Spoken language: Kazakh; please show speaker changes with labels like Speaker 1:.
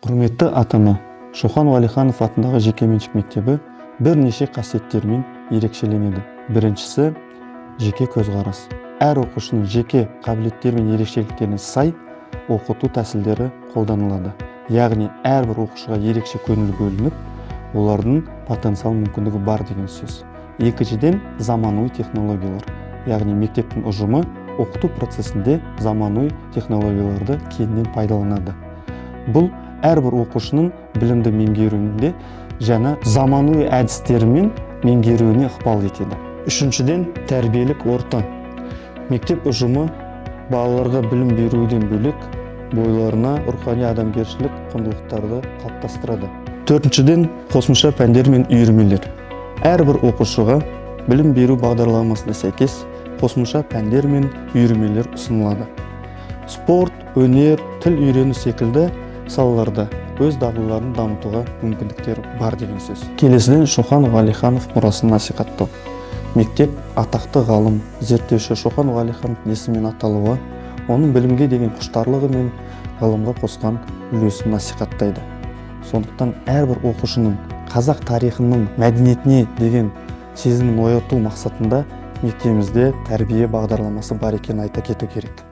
Speaker 1: Құрметті ата-ана, Шоқан Уәлиханов атындағы жекеменшік мектебі бірнеше қасиеттермен ерекшеленеді. Біріншісі жеке көзқарас. Әр оқушының жеке қабілеттері мен ерекшеліктеріне сай оқыту тәсілдері қолданылады. Яғни әрбір оқушыға ерекше көңіл бөлініп, олардың потенциал мүмкіндігі бар деген сөз. Екіншіден заманауи технологиялар. Яғни мектептің ұжымы оқыту процесінде заманауи технологияларды кеңінен пайдаланады. Бұл әрбір оқушының білімді меңгеруінде жаңа заманауи әдістермен меңгеруіне ықпал етеді. Үшіншіден тәрбиелік орта. Мектеп ұжымы балаларға білім беруден бөлек бойларына рухани адамгершілік құндылықтарды қалыптастырады. Төртіншіден қосымша пәндер мен үйірмелер. Әрбір оқушыға білім беру бағдарламасына сәйкес қосымша пәндер мен үйірмелер ұсынылады. Спорт, өнер, тіл үйрену секілді салаларда өз дағдыларын дамытуға мүмкіндіктер бар деген сөз. Келесіден Шоқан Уәлиханов мұрасын насихаттау. Мектеп атақты ғалым, зерттеуші Шоқан Уәлиханов есімімен аталуы, оның білімге деген құштарлығы мен ғылымға қосқан үлесін насихаттайды. Сондықтан әрбір оқушының қазақ тарихының мәдениетіне деген сезімін ояту мақсатында мектебімізде тәрбие бағдарламасы бар екенін айта кету керек.